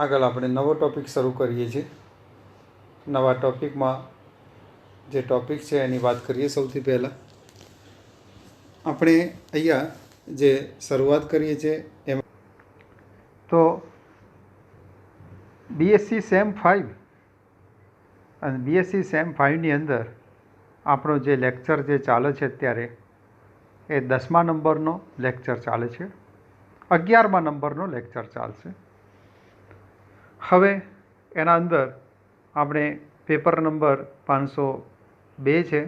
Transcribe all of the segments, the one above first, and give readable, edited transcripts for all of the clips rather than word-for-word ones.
આગળ આપણે નવો ટૉપિક શરૂ કરીએ છીએ. નવા ટૉપિકમાં જે ટૉપિક છે એની વાત કરીએ. સૌથી પહેલાં આપણે અહીંયા જે શરૂઆત કરીએ છીએ એમ તો બીએસસી સેમ 5 અને બીએસસી સેમ 5ની અંદર આપણો જે લેક્ચર જે ચાલે છે અત્યારે એ 10મા નંબરનો લેક્ચર ચાલે છે. 11મા નંબરનો લેક્ચર ચાલશે. હવે એના અંદર આપણે પેપર નંબર 502 છે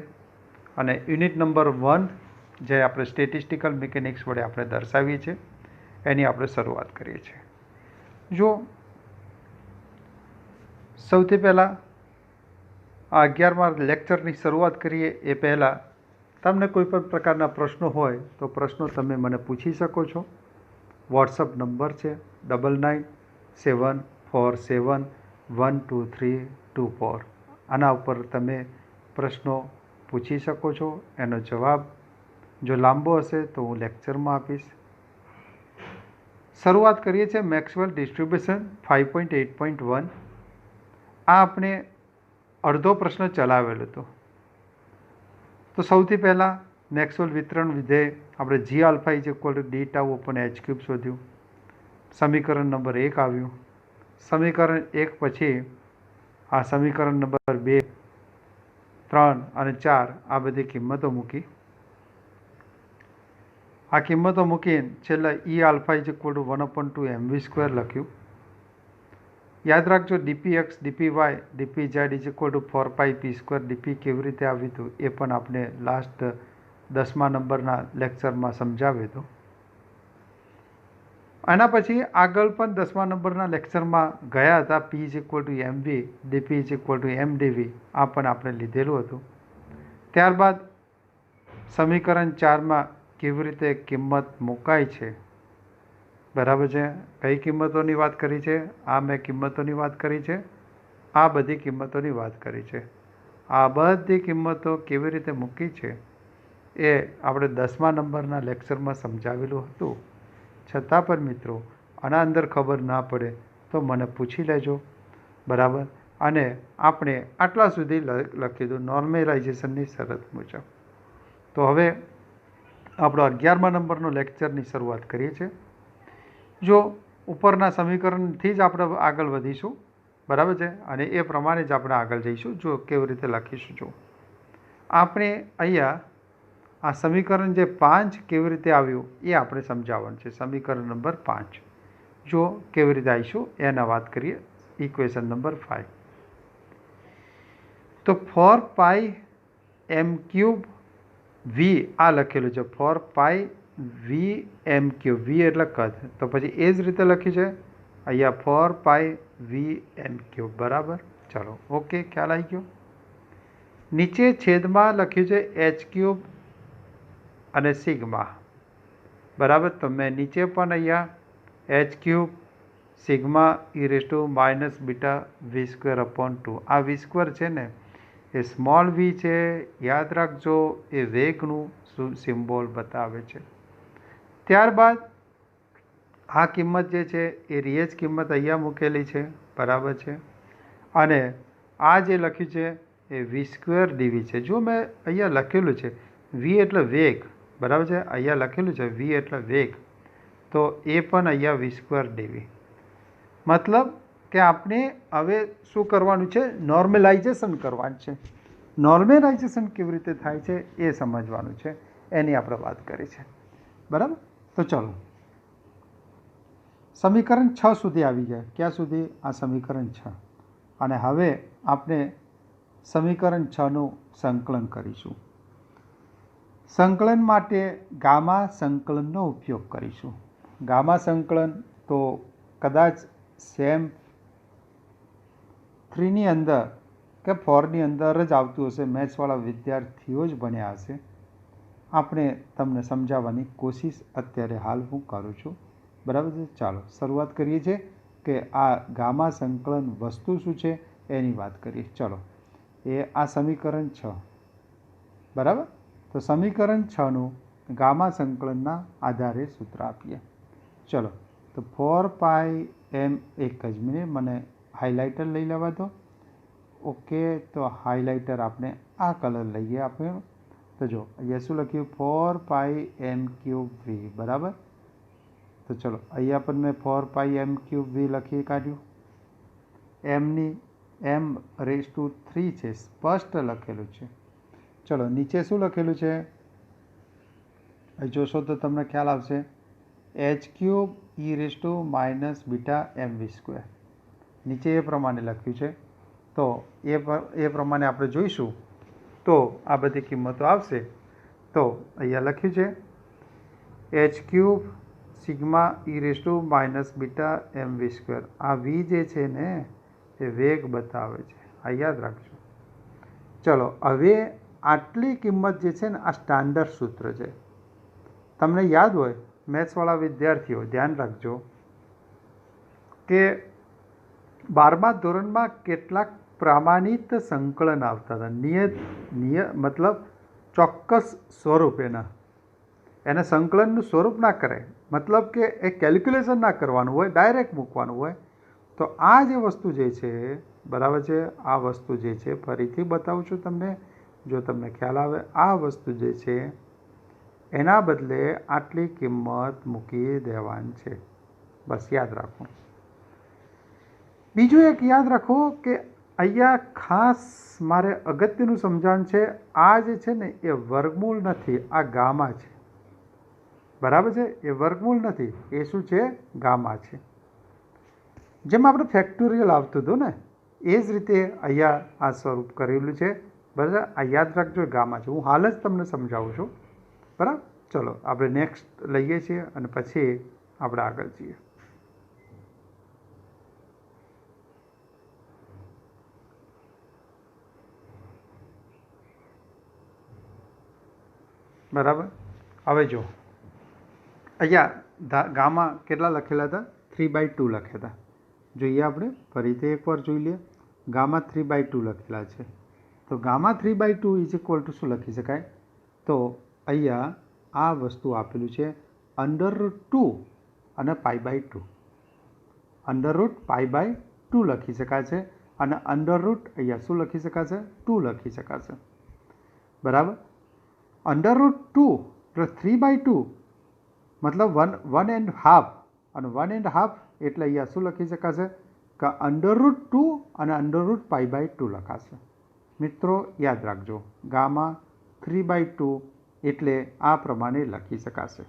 અને યુનિટ નંબર 1 જે આપણે સ્ટેટિસ્ટિકલ મિકેનિક્સ વડે આપણે દર્શાવીએ છીએ એની આપણે શરૂઆત કરીએ છીએ. જો સૌથી પહેલાં આ 11મા લેક્ચરની શરૂઆત કરીએ એ પહેલાં તમને કોઈ પણ પ્રકારના પ્રશ્નો હોય તો પ્રશ્નો તમે મને પૂછી શકો છો. વોટ્સઅપ નંબર છે 9974712324. આના ઉપર તમે પ્રશ્નો પૂછી શકો છો. એનો જવાબ જો લાંબો હશે તો હું લેક્ચરમાં આપીશ. શરૂઆત કરીએ છીએ મેક્સવેલ ડિસ્ટ્રીબ્યુશન 5.8.1. આ આપણે અડધો પ્રશ્ન ચલાવેલો હતો. તો સૌથી પહેલાં મેક્સવેલ વિતરણ વિધેય આપણે G alpha is equal to D tau upon H cube શોધ્યું. સમીકરણ નંબર 1 આવ્યું. સમીકરણ 1 પછી આ સમીકરણ નંબર 2, 3 અને 4 આ બધી કિંમતો મૂકી. આ કિંમતો મૂકીને છેલ્લા E alpha is equal to 1/2 mv² લખ્યું. યાદ રાખજો DP X, DP Y, DP Z is equal to 4πp². DP કેવી રીતે આવ્યું હતું એ પણ આપણે લાસ્ટ 10મા નંબરના લેક્ચરમાં સમજાવ્યું હતું. આના પછી આગળ પણ 10મા નંબરના લેક્ચરમાં ગયા હતા. પી is equal two mv, DP is equal two mdv આ પણ આપણે લીધેલું હતું. ત્યારબાદ સમીકરણ 4માં કેવી રીતે કિંમત મુકાય છે, બરાબર છે. કઈ કિંમતોની વાત કરી છે? આ મેં કિંમતોની વાત કરી છે. આ બધી કિંમતોની વાત કરી છે. આ બધી કિંમતો કેવી રીતે મૂકી છે એ આપણે 10મા નંબરના લેક્ચરમાં સમજાવેલું હતું. છતાં પણ મિત્રો આના અંદર ખબર ના પડે તો મને પૂછી લેજો, બરાબર. અને આપણે આટલા સુધી લખી દઉં નોર્મેલાઇઝેશનની શરત મુજબ. તો હવે આપણો 11મા નંબરનો લેક્ચરની શરૂઆત કરીએ છીએ. જો ઉપરના સમીકરણથી જ આપણે આગળ વધીશું, બરાબર છે. અને એ પ્રમાણે જ આપણે આગળ જઈશું. જો કેવી રીતે લખીશું, જો આપણે અહીંયા આ સમીકરણ જે 5 કેવી રીતે આવ્યું એ આપણે સમજાવવાનું છે. સમીકરણ નંબર 5 જો કેવી રીતે આવીશું એના વાત કરીએ. ઇક્વેશન નંબર 5 તો 4πm³ વી આ લખેલું છે. 4πVm³. વી એટલે કદ. તો પછી એ જ રીતે લખ્યું છે અહીંયા 4πVm³, બરાબર. ચલો ઓકે, ખ્યાલ આવી ગયો. નીચે છેદમાં લખ્યું છે h³ અને સિગ્મા, બરાબર. તો મેં નીચે પણ અહીંયા h³ સિગ્મા e−β v²/2 આ v² છે ને એ સ્મોલ વી છે. યાદ રાખજો એ વેગનું સિમ્બોલ બતાવે છે. ત્યારબાદ આ કિંમત જે છે એ રિયલ કિંમત અહીંયા મૂકેલી છે, બરાબર છે. અને આ જે લખ્યું છે એ v² dv છે. જો મેં અહીંયા લખેલું છે વી એટલે વેગ, બરાબર છે. અહીંયા લખેલું છે વી એટલે વેગ, તો એ પણ અહીંયા v² dv. મતલબ કે આપણે હવે શું કરવાનું છે? નોર્મલાઇઝેશન કરવાનું છે. નોર્મલાઇઝેશન કેવી રીતે થાય છે એ સમજવાનું છે, એની આપણે વાત કરી છે, બરાબર. તો ચલો સમીકરણ 6 સુધી આવી ગયા. ક્યાં સુધી? આ સમીકરણ 6. અને હવે આપણે સમીકરણ 6નું સંકલન કરીશું. સંકલન માટે ગામા સંકલનનો ઉપયોગ કરીશું. ગામા સંકલન તો કદાચ સેમ 3ની અંદર કે 4ની અંદર જ આવતું હશે. મેથ્સવાળા વિદ્યાર્થીઓ જ ભણ્યા હશે. આપણે તમને સમજાવવાની કોશિશ અત્યારે હાલ હું કરું છું, બરાબર છે. ચાલો શરૂઆત કરીએ છીએ કે આ ગામા સંકલન વસ્તુ શું છે એની વાત કરીએ. ચલો એ આ સમીકરણ 6, બરાબર. તો સમીકરણ 6નું ગામા સંકલનના આધારે સૂત્ર આપીએ. ચલો તો 4πm³ એમ એક જ મિનિટ મને હાઇલાઇટર લઈ લેવા દો. ઓકે, તો હાઇલાઇટર આપણે આ કલર લઈએ આપણે. તો જો અહીંયા શું લખ્યું 4πm³ બરાબર. તો ચલો અહીંયા પણ મેં 4πm³ લખી કાઢ્યું. એમની m⁻³ છે, સ્પષ્ટ લખેલું છે. ચલો નીચે શું લખેલું છે અહીં જોશો તો તમને ખ્યાલ આવશે h³ e⁻⁻². નીચે એ પ્રમાણે લખ્યું છે. તો એ પ્રમાણે આપણે જોઈશું તો આ બધી કિંમતો આવશે. તો અહીંયા લખ્યું છે h³ σ e⁻⁻². આ v જે છે ને એ વેગ બતાવે છે, આ યાદ રાખજો. ચલો હવે આટલી કિંમત જે છે ને આ સ્ટાન્ડર્ડ સૂત્ર છે. તમને યાદ હોય મેથ્સવાળા વિદ્યાર્થીઓ ધ્યાન રાખજો કે 12મા ધોરણમાં કેટલાક પ્રમાણિત સંકલન આવતા હતા. મતલબ ચોક્કસ સ્વરૂપ એને સંકલનનું સ્વરૂપ ના કરાય, મતલબ કે એ કેલ્ક્યુલેશન ના કરવાનું હોય, ડાયરેક્ટ મૂકવાનું હોય. તો આ જે વસ્તુ જે છે બરાબર છે, આ વસ્તુ જે છે ફરીથી બતાવું છું તમને જો તમને ખ્યાલ આવે. આ વસ્તુ જે છે એના બદલે આટલી કિંમત મૂકી દેવાની છે, બસ યાદ રાખો. બીજું એક યાદ રાખો કે અહીંયા ખાસ મારે અગત્યનું સમજાવવાનું છે. આ જે છે ને એ વર્ગમૂળ નથી, આ ગામા છે. બરાબર છે, એ વર્ગમૂળ નથી, એ શું છે ગામા છે. જેમ આપણે ફેક્ટોરિયલ આવતું હતું ને એ જ રીતે અહીંયા આ સ્વરૂપ કરેલું છે. બરાબર, આ યાદ રાખજો ગામા છે. હું હાલ જ તમને સમજાવું છું. બરાબર, ચલો આપણે નેક્સ્ટ લઈએ છીએ અને પછી આપણે આગળ જઈએ. બરાબર, હવે જો અહીંયા ગામા કેટલા લખેલા હતા 3/2 લખ્યા હતા. જોઈએ આપણે ફરીથી એકવાર જોઈ લઈએ. ગામા 3/2 લખેલા છે. તો ગામા 3/2 = શું લખી શકાય? તો અહીંયા આ વસ્તુ આપેલું છે √2 અને π/2. √π/2 લખી શકાય છે અને અહીંયા શું લખી શકાશે 2 લખી શકાશે. બરાબર, √2 + 3/2 મતલબ 1.5 અને 1.5 એટલે અહીંયા શું લખી શકાશે કે √2 અને √π/2 લખાશે. મિત્રો યાદ રાખજો ગામા 3/2 એટલે આ પ્રમાણે લખી શકાશે.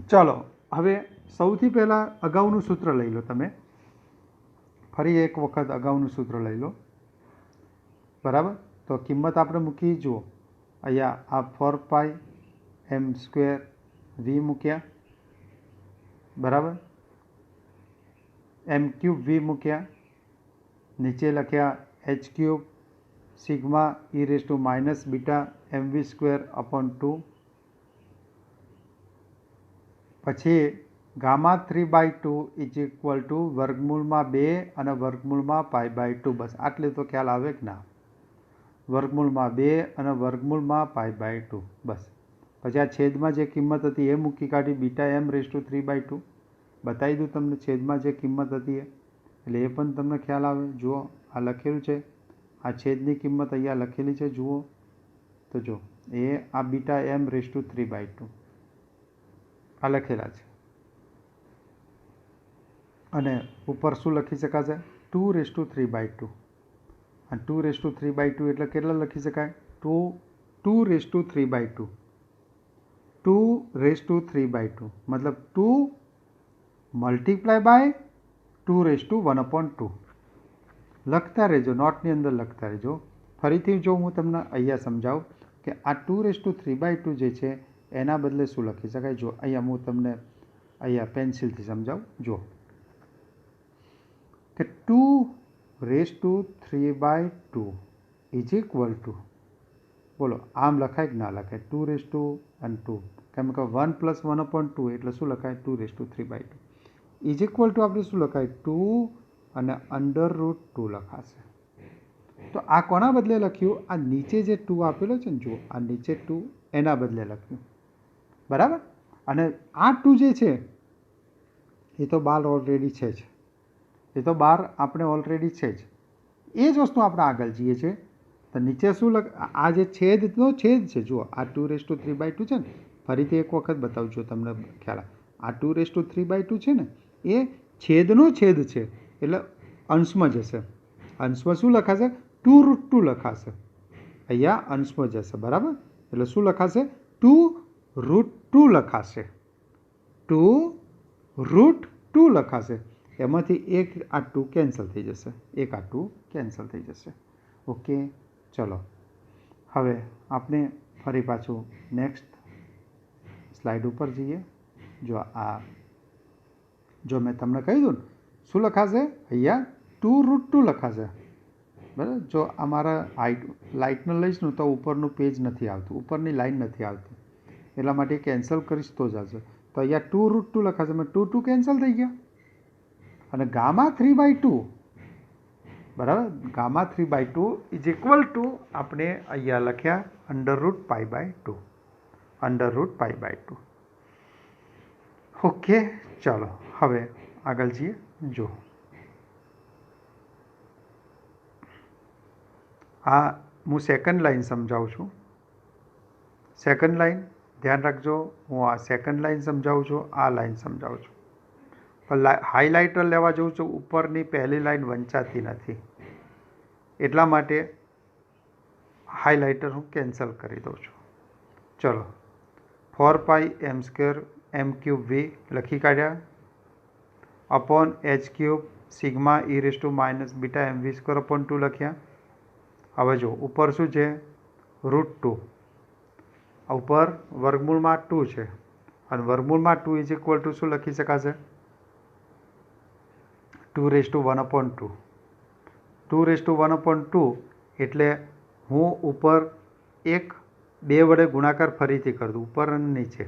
ચલો હવે સૌથી પહેલાં અગાઉનું સૂત્ર લઈ લો. તમે ફરી એક વખત અગાઉનું સૂત્ર લઈ લો. બરાબર, તો કિંમત આપણે મૂકી જુઓ. અહીંયા આ 4πm²v મૂક્યા. બરાબર, m³ મૂક્યા. નીચે લખ્યા h³ σ e⁻⁻²mv²/2. પછી ગામા 3/2 = વર્ગમૂળમાં 2 અને વર્ગમૂળમાં π/2. બસ આટલે તો ખ્યાલ આવે કે ના? વર્ગમૂળમાં 2 અને વર્ગમૂળમાં π/2 બસ. પછી આ છેદમાં જે કિંમત હતી એ મૂકી કાઢી βm⁻³ બતાવી દઉં તમને છેદમાં જે કિંમત હતી એટલે એ પણ તમને ખ્યાલ આવે. જુઓ આ લખેલું છે, આ છેદની કિંમત અહીંયા લખેલી છે. જુઓ તો જો એ આ βm⁻³ આ લખેલા છે અને ઉપર શું લખી શકાશે 2/3/2. અને 2/3/2 એટલે કેટલા લખી શકાય 2/3/2. 2/3/2 મતલબ 2 × 2/1/2 લખતા રહેજો, નોટની અંદર લખતા રહેજો. ફરીથી જો હું તમને અહીંયા સમજાવું કે આ 2/3/2 જે છે એના બદલે શું લખી શકાય. જો અહીંયા હું તમને અહીંયા પેન્સિલથી સમજાવું. જો કે 2/3/2 = બોલો આમ લખાય કે ના લખાય 2/2 કેમ કે 1 + 1/2 એટલે શું લખાય 2/3/2 = આપણે શું લખાય 2 અને √2 લખાશે. તો આ કોના બદલે લખ્યું? આ નીચે જે 2 આપેલો છે ને જુઓ આ નીચે 2 એના બદલે લખ્યું. બરાબર, અને આ 2 જે છે એ તો બાર ઓલરેડી છે જ, એ તો બાર આપણે ઓલરેડી છે જ. એ જ વસ્તુ આપણે આગળ જઈએ છીએ. તો નીચે શું આ જે છેદનો છેદ છે, જુઓ આ 2/3/2 છે ને, ફરીથી એક વખત બતાવું છું તમને ખ્યાલ. આ 2/3/2 છે ને, એ છેદનો છેદ છે, એટલે અંશમાં જશે. અંશમાં શું લખાશે? 2√2 લખાશે. અહીંયા અંશમાં જશે, બરાબર. એટલે શું લખાશે? 2√2 લખાશે. 2√2 લખાશે. એમાંથી એક આ 2 કેન્સલ થઈ જશે, એક આ 2 કેન્સલ થઈ જશે. ઓકે, ચલો હવે આપણે ફરી પાછું નેક્સ્ટ સ્લાઇડ ઉપર જઈએ. જો મેં તમને કહી દઉં ને શું લખાશે, અહીંયા 2√2 લખાશે, બરાબર. જો અમારા લાઇટને લઈશ ને તો ઉપરનું પેજ નથી આવતું, ઉપરની લાઈન નથી આવતી, એટલા માટે કેન્સલ કરીશ તો જ આવશે. તો અહીંયા 2√2 લખાશે, મેં 2 કેન્સલ થઈ ગયા. અને ગામા 3/2, બરાબર, ગામા 3/2 ઇઝ ઇક્વલ ટુ આપણે અહીંયા લખ્યા √π/2, √π/2. ઓકે, ચાલો હવે આગળ જઈએ. જો આ હું સેકન્ડ લાઈન સમજાવું છું. સેકન્ડ લાઈન ધ્યાન રાખજો, હું આ સેકન્ડ લાઈન સમજાવું છું, આ લાઈન સમજાવું છું. પણ હાઇલાઇટર લેવા જઉં છું, ઉપરની પહેલી લાઈન વંચાતી નથી, એટલા માટે હાઇલાઇટર હું કેન્સલ કરી દઉં છું. ચલો 4πm² m³ v લખી કાઢ્યા, upon h³ sigma e⁻ βmv²/2 લખ્યા. હવે જો ઉપર શું છે? √2. ઉપર વર્ગમૂળમાં 2 છે, અને વર્ગમૂળમાં 2 ઇઝ ઇક્વલ ટુ શું લખી શકાશે? 2/1/2. 2/1/2 એટલે હું ઉપર 2 વડે ગુણાકાર ફરીથી કરી દઉં, ઉપર અને નીચે.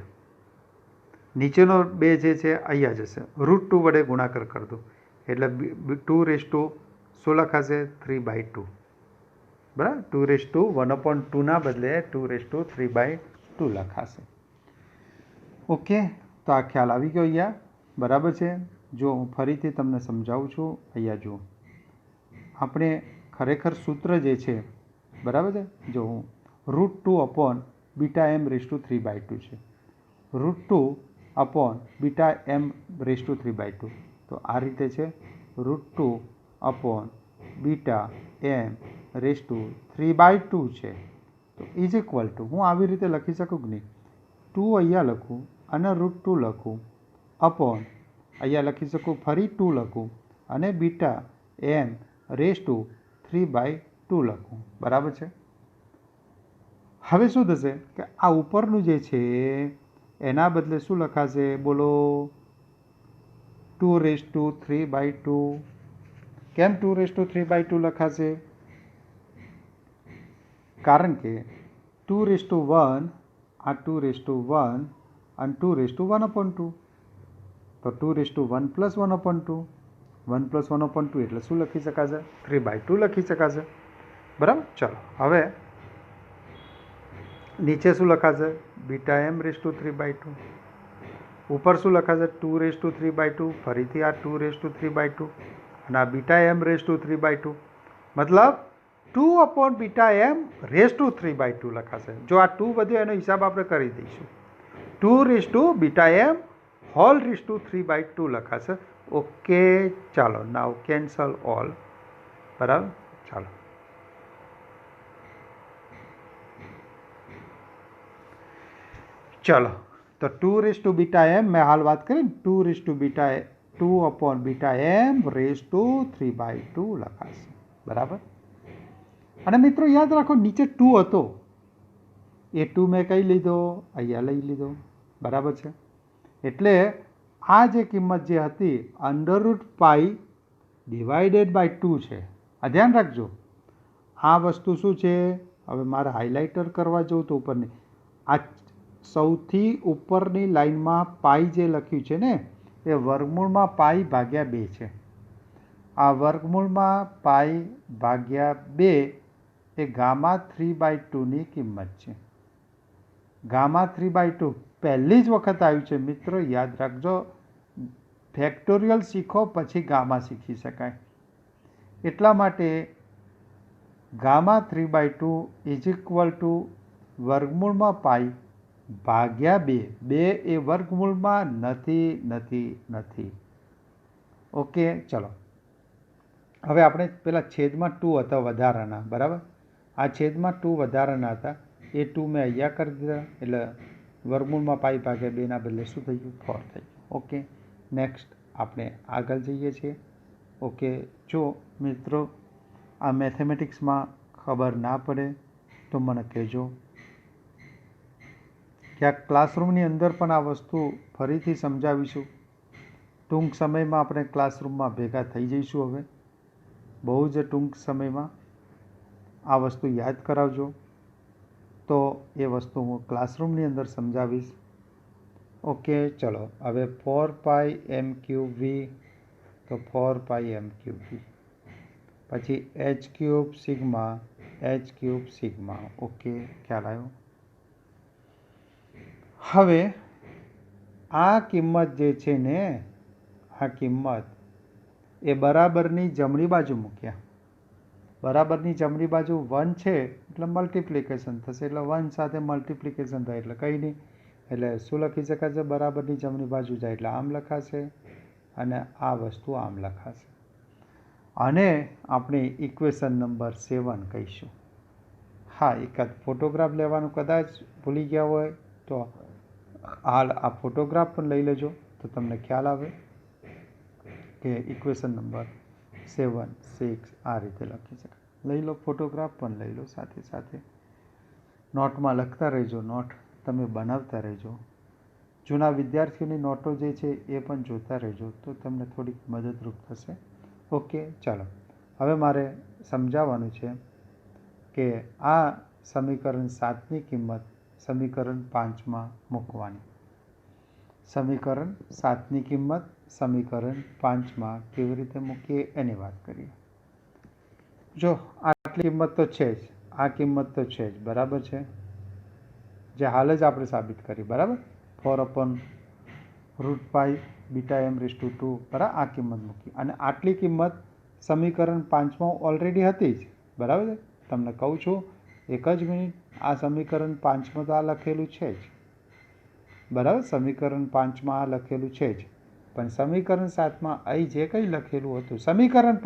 નીચેનો 2 જે છે અહીંયા જશે, √2 વડે ગુણાકાર કરી દઉં, એટલે 2 શું લખાશે? 3/2, બરાબર. 2/1/2 ના બદલે 2/3/2 લખાશે. ઓકે, તો આ ખ્યાલ આવી ગયો અહીંયા, બરાબર છે. જો હું ફરીથી તમને સમજાવું છું, અહીંયા જુઓ, આપણે ખરેખર સૂત્ર જે છે, બરાબર છે. જો હું √2/βm3/2 છે, √2/βm3/2, તો આ રીતે છે √2/βm3/2 છે. તો ઇઝ ઇક્વલ ટુ હું આવી રીતે લખી શકું કે નહીં? 2 અહીંયા લખું અને √2 લખું, અપોન અહીંયા લખી શકું, ફરી 2 લખું અને βm3/2 લખું, બરાબર છે. હવે શું થશે કે આ ઉપરનું જે છે એના બદલે શું લખાશે? બોલો, 2/3/2. કેમ 2/3/2 લખાશે? કારણ કે 2/1, આ 2/1 અને 2/1/2, તો 2/1 + 1/2, 1 + 1/2 એટલે શું લખી શકાશે? 3/2 લખી શકાશે, બરાબર. ચલો હવે નીચે શું લખાશે? βm3/2. ઉપર શું લખાશે? 2/3/2, ફરીથી આ 2/3/2 અને આ βm3/2, મતલબ 2/βm3/2 લખાશે. જો આ 2 વધ્યો એનો હિસાબ આપણે કરી દઈશું, 2/βm3/2 લખાશે. ઓકે, ચાલો નાવ કેન્સલ ઓલ, બરાબર. ચાલો ચલો, તો 2/βm મેં હાલ વાત કરી ને, 2/βm3/2 લખાશે, બરાબર. અને મિત્રો યાદ રાખો, નીચે 2 હતો, એ 2 મેં કઈ લીધો? અહીંયા લઈ લીધો, બરાબર છે. એટલે આ જે કિંમત જે હતી √π/2 છે. આ ધ્યાન રાખજો, આ વસ્તુ શું છે? હવે મારે હાઇલાઇટર કરવા જવું તો ઉપરની, આ સૌથી ઉપરની લાઈનમાં પાઈ જે લખ્યું છે ને, એ વર્ગમૂળમાં π/2 છે. આ વર્ગમૂળમાં π/2 એ ગામા 3/2ની કિંમત છે. ગામા 3/2 પહેલી જ વખત આવ્યું છે મિત્રો, યાદ રાખજો. ફેક્ટોરિયલ શીખો પછી ગામા શીખી શકાય. એટલા માટે ગામા 3/2 ઇઝ ઇક્વલ ટુ વર્ગમૂળમાં પાઈ ભાગ્યા 2. 2 એ વર્ગમૂળમાં નથી. ઓકે, ચલો હવે આપણે પેલા છેદમાં 2 હતા વધારાના, બરાબર. આ છેદમાં 2 વધારાના હતા, એ 2 મેં અહીંયા કરી દીધા, એટલે વર્ગમૂળમાં પાઈ ભાગ્યા 2ના બદલે શું થઈ ગયું? 4 થઈ ગયું. ઓકે, નેક્સ્ટ આપણે આગળ જઈએ છીએ. ઓકે, જો મિત્રો આ મેથેમેટિક્સમાં ખબર ના પડે તો મને કહેજો. ક્યાંક ક્લાસરૂમની અંદર પણ આ વસ્તુ ફરીથી સમજાવીશું. ટૂંક સમયમાં આપણે ક્લાસરૂમમાં ભેગા થઈ જઈશું. હવે બહુ જ ટૂંક સમયમાં આ વસ્તુ યાદ કરાવજો, તો એ વસ્તુ હું ક્લાસરૂમની અંદર સમજાવીશ. ઓકે, ચલો હવે 4πm3v, તો 4πm3v પછી h³ સિગ્મા. ઓકે, ખ્યાલ આવ્યો. હવે આ કિંમત જે છે ને, આ કિંમત એ બરાબરની જમણી બાજુ મૂક્યા. બરાબરની જમણી બાજુ 1 છે એટલે મલ્ટિપ્લિકેશન થશે, એટલે 1 સાથે મલ્ટિપ્લિકેશન થાય એટલે કંઈ નહીં. એટલે શું લખી શકાશે? બરાબરની જમણી બાજુ જાય એટલે આમ લખાશે, અને આ વસ્તુ આમ લખાશે. અને આપણે ઇક્વેશન નંબર 7 કહીશું. હા, એકાદ ફોટોગ્રાફ લેવાનું કદાચ ભૂલી ગયા હોય તો હાલ આ ફોટોગ્રાફ પણ લઈ લેજો, તો તમને ખ્યાલ આવે કે ઇક્વેશન નંબર 7, 6 આ રીતે લખી શકાય. લઈ લો ફોટોગ્રાફ પણ લઈ લો, સાથે સાથે નોટમાં લખતા રહેજો, નોટ તમે બનાવતા રહેજો. જૂના વિદ્યાર્થીઓની નોટો જે છે એ પણ જોતા રહેજો, તો તમને થોડીક મદદરૂપ થશે. ઓકે, ચાલો હવે મારે સમજાવવાનું છે કે આ સમીકરણ 7ની કિંમત સમીકરણ 5માં મૂકવાની. સમીકરણ 7ની કિંમત સમીકરણ 5માં કેવી રીતે મૂકીએ એની વાત કરીએ. જો આટલી કિંમત તો છે જ, આ કિંમત તો છે જ, બરાબર છે, જે હાલ જ આપણે સાબિત કરી, બરાબર. 4/√π βm²2, બરાબર, આ કિંમત મૂકી. અને આટલી કિંમત સમીકરણ 5માં ઓલરેડી હતી જ, બરાબર છે. તમને કહું છું, એક જ મિનિટ, આ સમીકરણ 5માં તો આ લખેલું છે જ, બરાબર. સમીકરણ 5માં આ લખેલું છે જ, પણ સમીકરણ 7માં અહીં જે કંઈ લખેલું હતું, સમીકરણ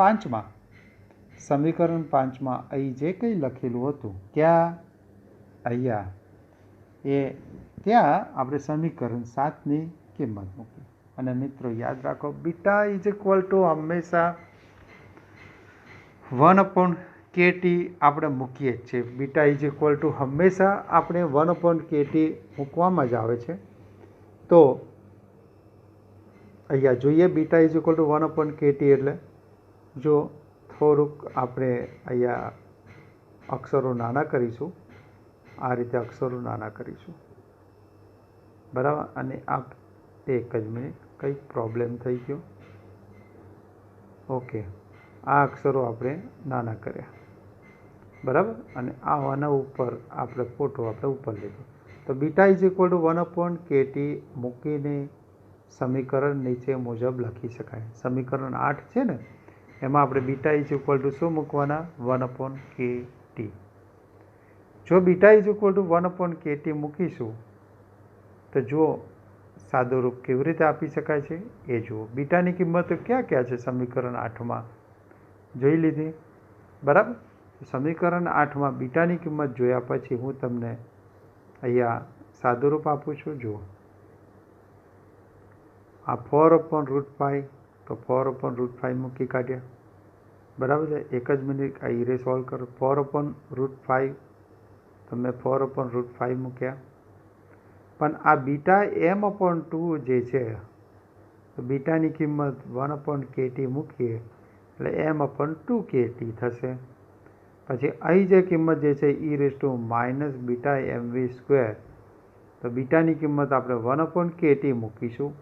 5માં અહીં જે કંઈ લખેલું હતું, ક્યાં? અહીંયા, એ ત્યાં આપણે સમીકરણ 7ની કિંમત મૂકી. અને મિત્રો યાદ રાખો, બીટા ઇઝ ઇક્વલ ટુ હંમેશા 1/kT આપણે મૂકીએ જ છીએ. બીટા ઇઝ ઇક્વલ ટુ હંમેશા આપણે 1/kT મૂકવામાં જ આવે છે. તો અહીંયા જોઈએ, beta is equal two 1/kT એટલે જો થોડુંક આપણે અહીંયા અક્ષરો નાના કરીશું, આ રીતે અક્ષરો નાના કરીશું, બરાબર. અને આ એક જ મિનિટ, કંઈક પ્રોબ્લેમ થઈ ગયો. ઓકે, આ અક્ષરો આપણે નાના કર્યા, બરાબર. અને આના ઉપર આપણે ફોટો આપણે ઉપર લીધો. તો beta is equal two 1/kT મૂકીને સમીકરણ નીચે મુજબ લખી શકાય. સમીકરણ 8 છે ને, એમાં આપણે બીટા ઇઝ ઇક્વલ ટુ શું મૂકવાના? 1/kT. જો beta is equal two 1/kT મૂકીશું તો જુઓ સાદો રૂપ કેવી રીતે આપી શકાય છે એ જુઓ. બીટાની કિંમતો ક્યાં ક્યાં છે સમીકરણ 8માં? જોઈ લીધી, બરાબર. સમીકરણ 8માં બીટાની કિંમત જોયા પછી હું તમને અહીંયા સાદો રૂપ આપું છું. જુઓ, આ 4/√5, તો 4/√5 મૂકી કાઢ્યા, બરાબર છે. એક જ મિનિટ, આ ઈરે સોલ્વ કરો. 4/√5, તો મેં 4/√5 મૂક્યા. પણ આ બીટા m/2 જે છે, તો બીટાની કિંમત 1/kT મૂકીએ એટલે m/2kT થશે. પછી અહીં જે કિંમત જે છે e−βmv², તો બીટાની કિંમત આપણે 1/kT મૂકીશું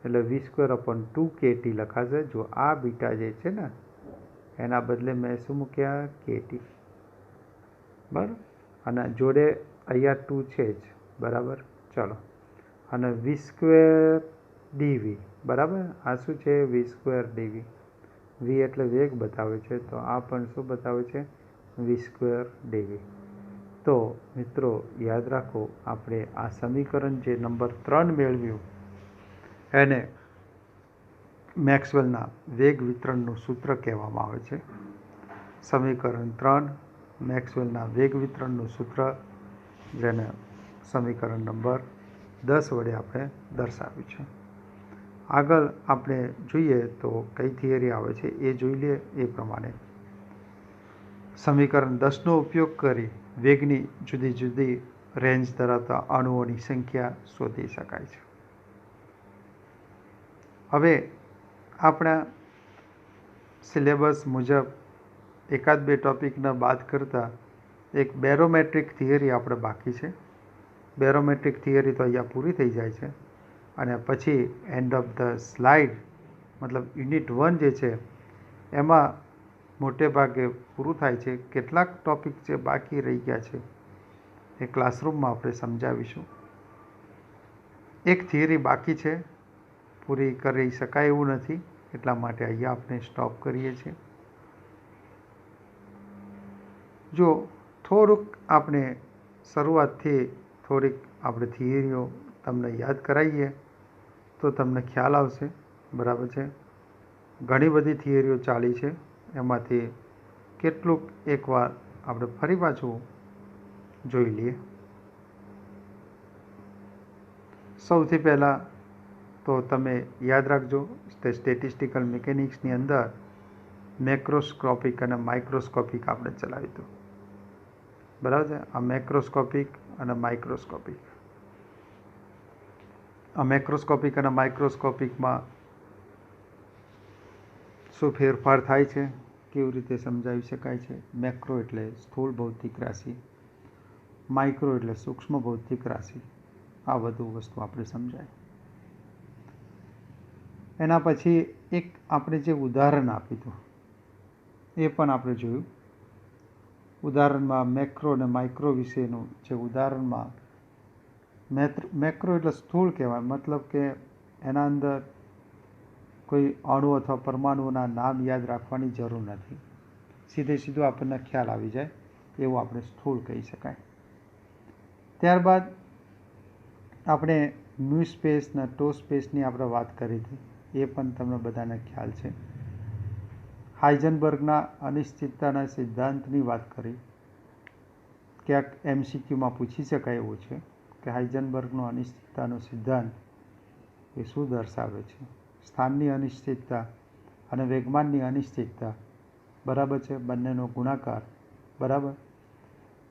એટલે v²/2kT લખાશે. જો આ બીટા જે છે ને, એના બદલે મેં શું મૂક્યા? kT, બરાબર. અને જોડે અહીંયા 2 છે જ, બરાબર. ચલો, અને v² dv, બરાબર. આ શું છે? વી સ્ક્વેર ડીવી. વી એટલે વેગ બતાવે છે, તો આ પણ શું બતાવે છે? વી સ્ક્વેર ડીવી. તો મિત્રો યાદ રાખો, આપણે આ સમીકરણ જે નંબર 3 મેળવ્યું એને મેક્સવેલના વેગ વિતરણનું સૂત્ર કહેવામાં આવે છે. સમીકરણ 3 મેક્સવેલના વેગ વિતરણનું સૂત્ર, જેને સમીકરણ નંબર 10 વડે આપણે દર્શાવ્યું છે. આગળ આપણે જોઈએ તો કઈ થિયરી આવે છે એ જોઈ લઈએ. એ પ્રમાણે સમીકરણ 10નો ઉપયોગ કરી વેગની જુદી જુદી રેન્જ ધરાવતા અણુઓની સંખ્યા શોધી શકાય છે. હવે આપણા સિલેબસ મુજબ એકાદ બે ટોપિકના બાદ કરતાં એક બેરોમેટ્રિક થિયરી આપણે બાકી છે. બેરોમેટ્રિક થિયરી તો અહીંયા પૂરી થઈ જાય છે અને પછી એન્ડ ઓફ ધ સ્લાઇડ મતલબ યુનિટ 1 જે છે એમાં મોટે ભાગે પૂરું થાય છે. કેટલાક ટોપિક જે બાકી રહી ગયા છે એ ક્લાસરૂમમાં આપણે સમજાવીશું. એક થિયરી બાકી છે, પૂરી કરી શકાય એવું નથી, એટલા માટે અહીંયા આપણે સ્ટોપ કરીએ છીએ. જો થોડુંક આપણે શરૂઆતથી થોડીક આપણે થિયરીઓ તમને યાદ કરાવીએ તો તમને ખ્યાલ આવશે. બરાબર છે. ઘણી બધી થિયરીઓ ચાલી છે, એમાંથી કેટલુંક એકવાર આપણે ફરી પાછું જોઈ લઈએ. સૌથી પહેલાં તો તમે યાદ રાખજો, સ્ટેટિસ્ટિકલ મિકેનિક્સની અંદર મેક્રોસ્કોપિક અને માઇક્રોસ્કોપિક આપણે ચલાવ્યું હતું. બરાબર છે. આ મેક્રોસ્કોપિક અને માઇક્રોસ્કોપિક, આ મેક્રોસ્કોપિક અને માઇક્રોસ્કોપિકમાં શું ફેરફાર થાય છે, કેવી રીતે સમજાવી શકાય છે. મેક્રો એટલે સ્થૂળ ભૌતિક રાશિ, માઇક્રો એટલે સૂક્ષ્મ ભૌતિક રાશિ. આ બધું વસ્તુ આપણે સમજાય. એના પછી એક આપણે જે ઉદાહરણ આપ્યું હતું એ પણ આપણે જોયું. ઉદાહરણમાં મેક્રો અને માઇક્રો વિશેનું જે ઉદાહરણમાં મેક્રો એટલે સ્થૂળ કહેવાય, મતલબ કે એના અંદર કોઈ અણુ અથવા પરમાણુઓના નામ યાદ રાખવાની જરૂર નથી, સીધું આપણને ખ્યાલ આવી જાય એવું આપણે સ્થૂળ કહી શકાય. ત્યારબાદ આપણે મ્યુ સ્પેસ અને ટો સ્પેસની આપણે વાત કરી હતી, એ પણ તમને બધાને ખ્યાલ છે. હાઇઝનબર્ગના અનિશ્ચિતતાના સિદ્ધાંતની વાત કરી. ક્યાંક MCQમાં પૂછી શકાય એવું છે કે હાઇઝનબર્ગનો અનિશ્ચિતતાનો સિદ્ધાંત એ શું દર્શાવે છે. સ્થાનની અનિશ્ચિતતા અને વેગમાનની અનિશ્ચિતતા, બરાબર છે, બંનેનો ગુણાકાર, બરાબર,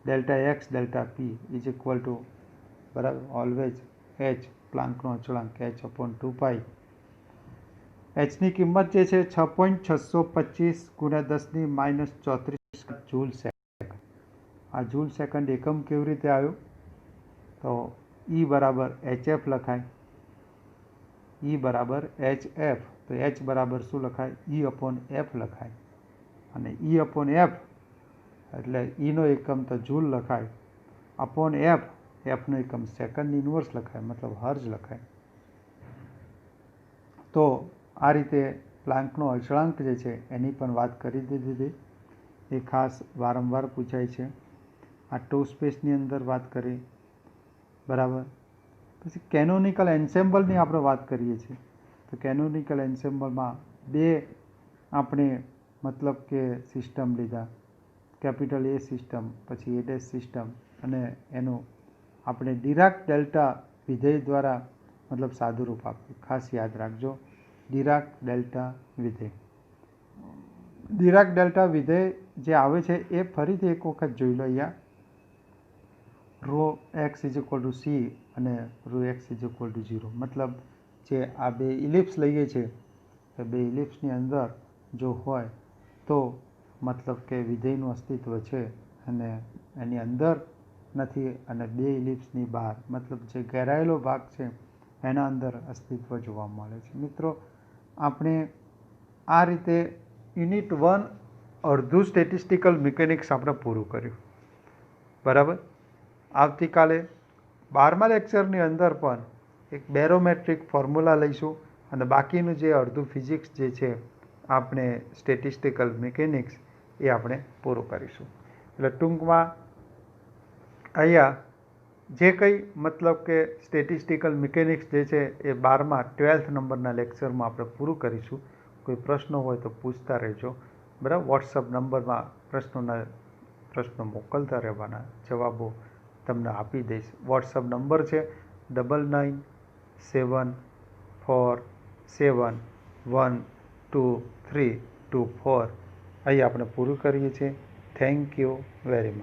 delta x delta P is equal two, બરાબર, ઓલવેઝ h પ્લાન્કનો અચળાંક h/2π. એચની કિંમત જે છે 6.625 × 10⁻³ જૂલ સેકન્ડ. આ જૂલ સેકન્ડ એકમ કેવી રીતે આવ્યો? તો E બરાબર hf લખાય. E બરાબર hf, તો h બરાબર શું લખાય? E/f લખાય. અને E/f એટલે Eનો એકમ તો જૂલ લખાય, અપોન f, fનો એકમ સેકન્ડ ઇન્વર્સ લખાય, મતલબ હર્જ લખાય. તો આ રીતે પ્લાન્કનો અચળાંક જે છે એની પણ વાત કરી દીધી. એ ખાસ વારંવાર પૂછાય છે. આ ટો સ્પેસની અંદર વાત કરી, બરાબર. પછી કેનોનિકલ એન્સેમ્બલની આપણે વાત કરીએ છીએ. તો કેનોનિકલ એન્સેમ્બલમાં બે આપણે મતલબ કે સિસ્ટમ લીધા, કેપિટલ A સિસ્ટમ, પછી A' સિસ્ટમ, અને એનું આપણે ડિરાક ડેલ્ટા વિધેય દ્વારા મતલબ સાદુરૂપ આપ્યું. ખાસ યાદ રાખજો, ડિરાક ડેલ્ટા વિધેય. ડિરાક ડેલ્ટા વિધેય જે આવે છે એ ફરીથી એક વખત જોઈ લો. અહીંયા ρx = c અને ρx = 0, મતલબ જે આ બે ઇલિપ્સ લઈએ છીએ એ બે ઇલિપ્સની અંદર જો હોય તો મતલબ કે વિધેયનું અસ્તિત્વ છે, અને એની અંદર નથી અને બે ઇલિપ્સની બહાર, મતલબ જે ઘેરાયેલો ભાગ છે એના અંદર અસ્તિત્વ જોવા મળે છે. મિત્રો આપણે આ રીતે યુનિટ 1 અડધું સ્ટેટિસ્ટિકલ મિકેનિક્સ આપણે પૂરું કર્યું. બરાબર. આવતીકાલે 12મા લેક્ચરની અંદર પણ એક બેરોમેટ્રિક ફોર્મ્યુલા લઈશું અને બાકીનું જે અડધું ફિઝિક્સ જે છે આપણે સ્ટેટિસ્ટિકલ મિકેનિક્સ એ આપણે પૂરું કરીશું. એટલે ટૂંકમાં અહીંયા જે કંઈ મતલબ કે સ્ટેટિસ્ટિકલ મિકેનિક્સ જે છે એ 12th નંબરના લેક્ચરમાં આપણે પૂરું કરીશું. કોઈ પ્રશ્નો હોય તો પૂછતા રહેજો, બરાબર. વોટ્સઅપ નંબરમાં પ્રશ્નો મોકલતા રહેવાના, જવાબો તમને આપી દઈશ. વોટ્સઅપ નંબર છે 9974712324. અહીં આપણે પૂરું કરીએ છીએ. Thank you very much.